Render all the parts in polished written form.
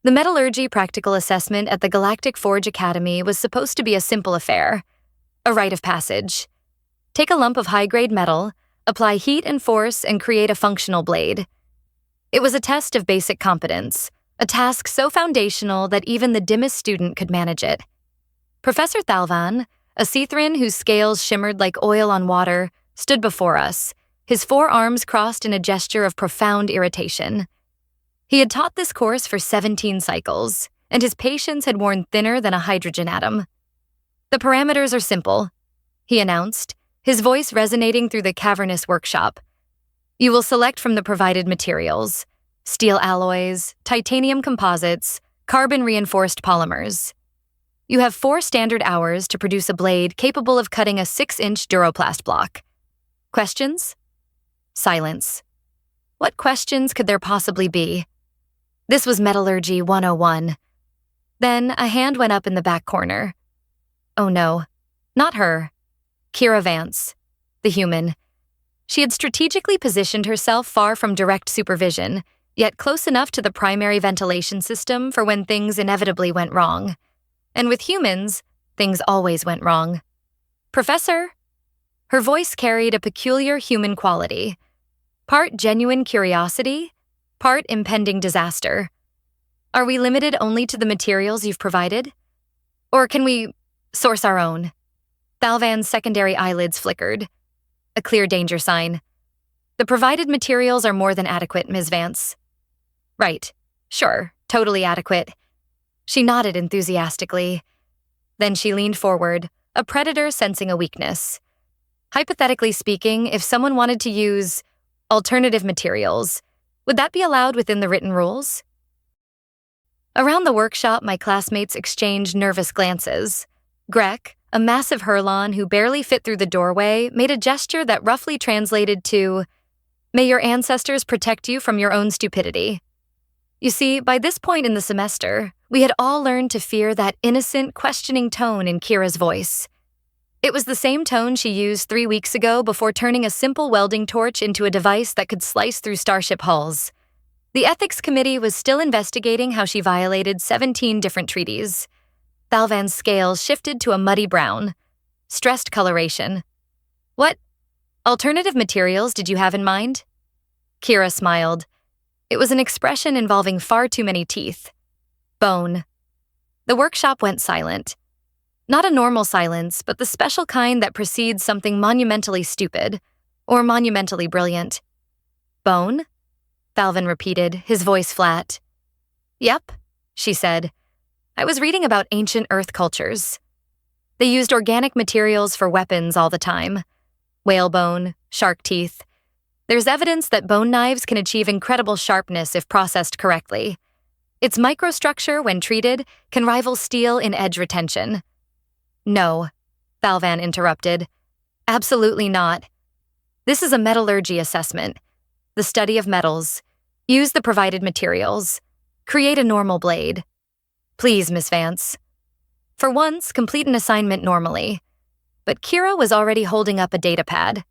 The metallurgy practical assessment at the Galactic Forge Academy was supposed to be a simple affair, a rite of passage. Take a lump of high-grade metal, apply heat and force, and create a functional blade. It was a test of basic competence, a task so foundational that even the dimmest student could manage it. Professor Thalvan, a Cethran whose scales shimmered like oil on water, stood before us, his forearms crossed in a gesture of profound irritation. He had taught this course for 17 cycles, and his patience had worn thinner than a hydrogen atom. "The parameters are simple," he announced, his voice resonating through the cavernous workshop. "You will select from the provided materials: steel alloys, titanium composites, carbon-reinforced polymers. You have 4 standard hours to produce a blade capable of cutting a 6-inch Duroplast block. Questions?" Silence. What questions could there possibly be? This was Metallurgy 101. Then a hand went up in the back corner. Oh no, not her. Kira Vance, the human. She had strategically positioned herself far from direct supervision, yet close enough to the primary ventilation system for when things inevitably went wrong. And with humans, things always went wrong. "Professor?" Her voice carried a peculiar human quality, part genuine curiosity, part impending disaster. "Are we limited only to the materials you've provided? Or can we source our own?" Thalvan's secondary eyelids flickered. A clear danger sign. "The provided materials are more than adequate, Ms. Vance." "Right. Sure. Totally adequate." She nodded enthusiastically. Then she leaned forward, a predator sensing a weakness. "Hypothetically speaking, if someone wanted to use alternative materials, would that be allowed within the written rules?" Around the workshop, my classmates exchanged nervous glances. Grek, a massive Hurlon who barely fit through the doorway, made a gesture that roughly translated to, "May your ancestors protect you from your own stupidity." You see, by this point in the semester, we had all learned to fear that innocent, questioning tone in Kira's voice. It was the same tone she used 3 weeks ago before turning a simple welding torch into a device that could slice through starship hulls. The ethics committee was still investigating how she violated 17 different treaties. Thalvan's scales shifted to a muddy brown. Stressed coloration. "What alternative materials did you have in mind?" Kira smiled. It was an expression involving far too many teeth. "Bone." The workshop went silent. Not a normal silence, but the special kind that precedes something monumentally stupid, or monumentally brilliant. "Bone?" Thalvan repeated, his voice flat. "Yep," she said. "I was reading about ancient Earth cultures. They used organic materials for weapons all the time. Whalebone, shark teeth. There's evidence that bone knives can achieve incredible sharpness if processed correctly. Its microstructure, when treated, can rival steel in edge retention." "No," Thalvan interrupted. "Absolutely not. This is a metallurgy assessment, the study of metals. Use the provided materials. Create a normal blade. Please, Miss Vance." For once, complete an assignment normally. But Kira was already holding up a data pad.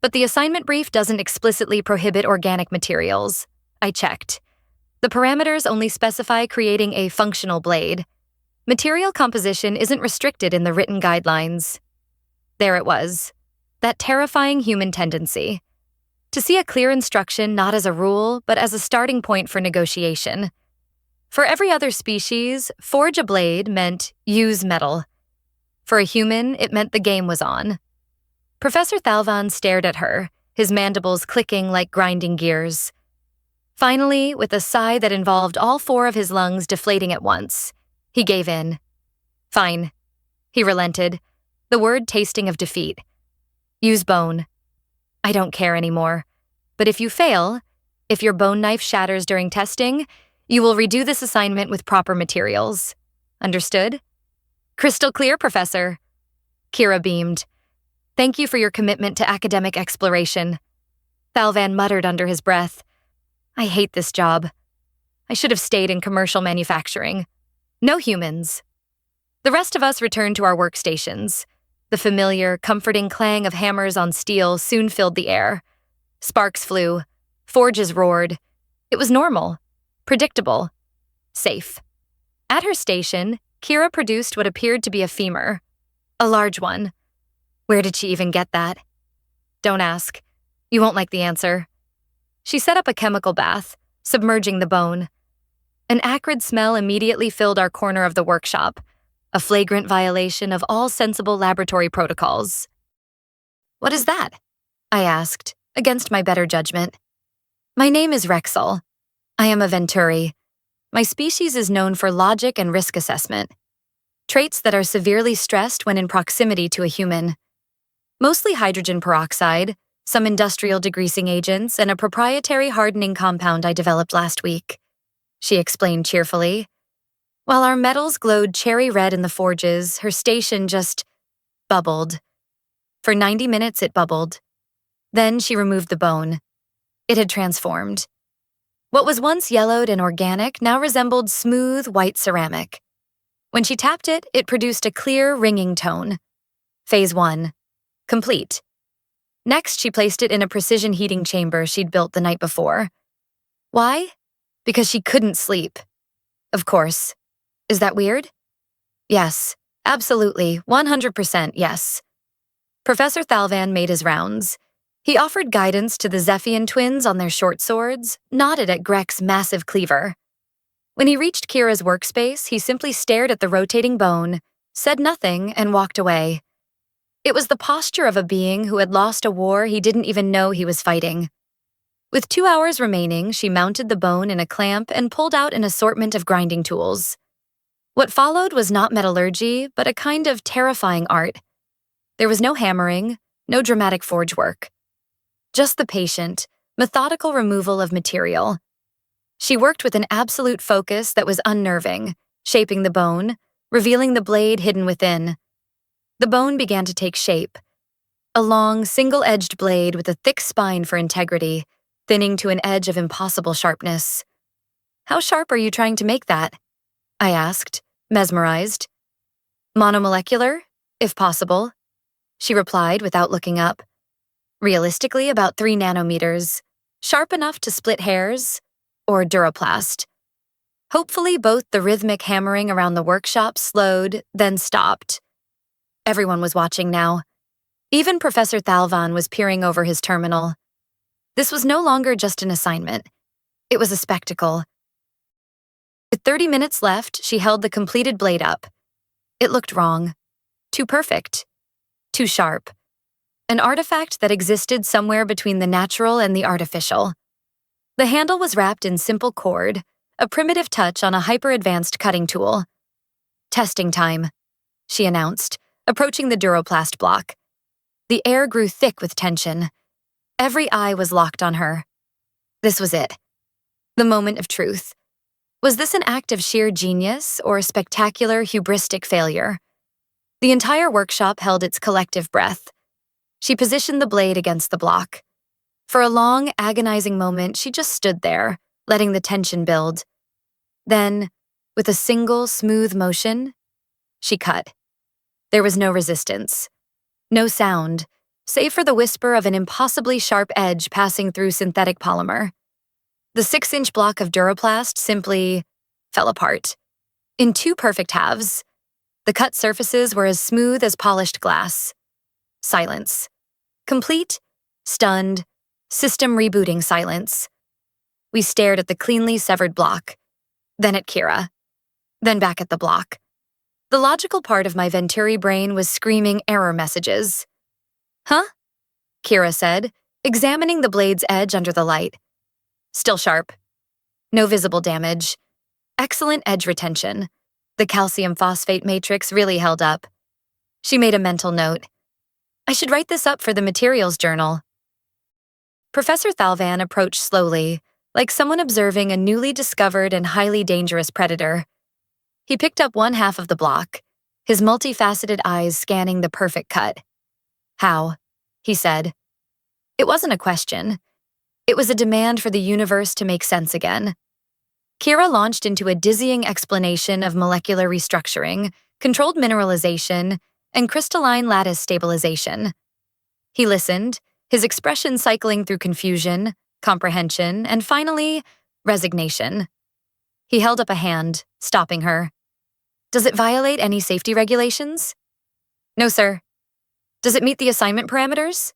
"But the assignment brief doesn't explicitly prohibit organic materials." I checked. "The parameters only specify creating a functional blade. Material composition isn't restricted in the written guidelines." There it was. That terrifying human tendency. To see a clear instruction not as a rule, but as a starting point for negotiation. For every other species, forge a blade meant use metal. For a human, it meant the game was on. Professor Thalvan stared at her, his mandibles clicking like grinding gears. Finally, with a sigh that involved all 4 of his lungs deflating at once, he gave in. "Fine." He relented, the word tasting of defeat. "Use bone. I don't care anymore. But if you fail, if your bone knife shatters during testing, you will redo this assignment with proper materials. Understood?" "Crystal clear, Professor." Kira beamed. "Thank you for your commitment to academic exploration." Thalvan muttered under his breath. "I hate this job. I should have stayed in commercial manufacturing. No humans." The rest of us returned to our workstations. The familiar, comforting clang of hammers on steel soon filled the air. Sparks flew. Forges roared. It was normal. Predictable. Safe. At her station, Kira produced what appeared to be a femur. A large one. Where did she even get that? Don't ask. You won't like the answer. She set up a chemical bath, submerging the bone. An acrid smell immediately filled our corner of the workshop, a flagrant violation of all sensible laboratory protocols. What is that? I asked, against my better judgment. My name is Rexel. I am a Venturi. My species is known for logic and risk assessment, traits that are severely stressed when in proximity to a human. Mostly hydrogen peroxide, some industrial degreasing agents, and a proprietary hardening compound I developed last week, she explained cheerfully. While our metals glowed cherry red in the forges, her station just bubbled. For 90 minutes it bubbled. Then she removed the bone. It had transformed. What was once yellowed and organic now resembled smooth, white ceramic. When she tapped it, it produced a clear, ringing tone. Phase 1. Complete. Next, she placed it in a precision heating chamber she'd built the night before. Why? Because she couldn't sleep. Of course. Is that weird? Yes, absolutely, 100% yes. Professor Thalvan made his rounds. He offered guidance to the Zephian twins on their short swords, nodded at Grek's massive cleaver. When he reached Kira's workspace, he simply stared at the rotating bone, said nothing, and walked away. It was the posture of a being who had lost a war he didn't even know he was fighting. With 2 hours remaining, she mounted the bone in a clamp and pulled out an assortment of grinding tools. What followed was not metallurgy, but a kind of terrifying art. There was no hammering, no dramatic forge work. Just the patient, methodical removal of material. She worked with an absolute focus that was unnerving, shaping the bone, revealing the blade hidden within. The bone began to take shape. A long, single-edged blade with a thick spine for integrity, thinning to an edge of impossible sharpness. How sharp are you trying to make that? I asked, mesmerized. Monomolecular, if possible, she replied without looking up. Realistically, about 3 nanometers, sharp enough to split hairs, or duraplast. Hopefully, both the rhythmic hammering around the workshop slowed, then stopped. Everyone was watching now. Even Professor Thalvan was peering over his terminal. This was no longer just an assignment. It was a spectacle. With 30 minutes left, she held the completed blade up. It looked wrong. Too perfect. Too sharp. An artifact that existed somewhere between the natural and the artificial. The handle was wrapped in simple cord, a primitive touch on a hyper-advanced cutting tool. Testing time, she announced, approaching the duraplast block. The air grew thick with tension. Every eye was locked on her. This was it. The moment of truth. Was this an act of sheer genius or a spectacular hubristic failure? The entire workshop held its collective breath. She positioned the blade against the block. For a long, agonizing moment, she just stood there, letting the tension build. Then, with a single, smooth motion, she cut. There was no resistance. No sound, save for the whisper of an impossibly sharp edge passing through synthetic polymer. The 6-inch block of duraplast simply fell apart. In 2 perfect halves. The cut surfaces were as smooth as polished glass. Silence. Complete, stunned, system rebooting silence. We stared at the cleanly severed block, then at Kira, then back at the block. The logical part of my Venturi brain was screaming error messages. Huh? Kira said, examining the blade's edge under the light. Still sharp. No visible damage. Excellent edge retention. The calcium phosphate matrix really held up. She made a mental note. I should write this up for the materials journal. Professor Thalvan approached slowly, like someone observing a newly discovered and highly dangerous predator. He picked up one half of the block, his multifaceted eyes scanning the perfect cut. How? He said. It wasn't a question. It was a demand for the universe to make sense again. Kira launched into a dizzying explanation of molecular restructuring, controlled mineralization, and crystalline lattice stabilization. He listened, his expression cycling through confusion, comprehension, and finally, resignation. He held up a hand, stopping her. Does it violate any safety regulations? No, sir. Does it meet the assignment parameters?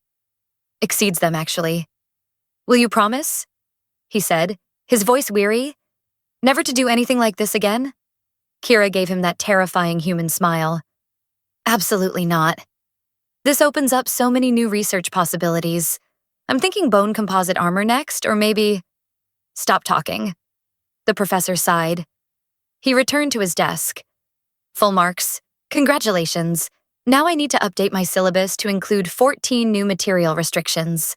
Exceeds them, actually. Will you promise? He said, his voice weary. Never to do anything like this again? Kira gave him that terrifying human smile. Absolutely not. This opens up so many new research possibilities. I'm thinking bone composite armor next, or maybe… Stop talking. The professor sighed. He returned to his desk. Full marks. Congratulations. Now I need to update my syllabus to include 14 new material restrictions.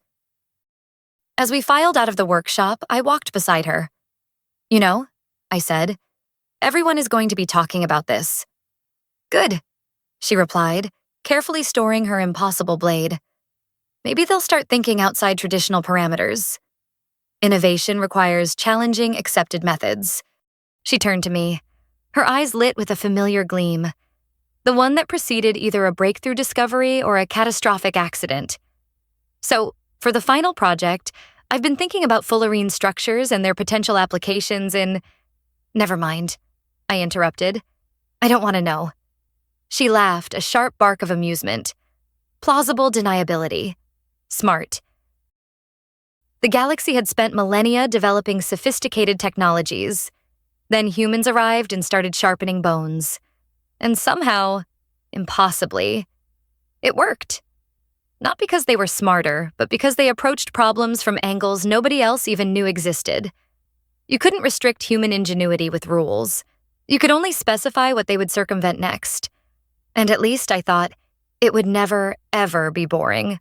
As we filed out of the workshop, I walked beside her. You know, I said, everyone is going to be talking about this. Good, she replied, carefully storing her impossible blade. Maybe they'll start thinking outside traditional parameters. Innovation requires challenging, accepted methods. She turned to me, her eyes lit with a familiar gleam, the one that preceded either a breakthrough discovery or a catastrophic accident. So, for the final project, I've been thinking about fullerene structures and their potential applications in… Never mind, I interrupted. I don't want to know. She laughed, a sharp bark of amusement. Plausible deniability. Smart. The galaxy had spent millennia developing sophisticated technologies. Then humans arrived and started sharpening bones. And somehow, impossibly, it worked. Not because they were smarter, but because they approached problems from angles nobody else even knew existed. You couldn't restrict human ingenuity with rules. You could only specify what they would circumvent next. And at least, I thought, it would never, ever be boring.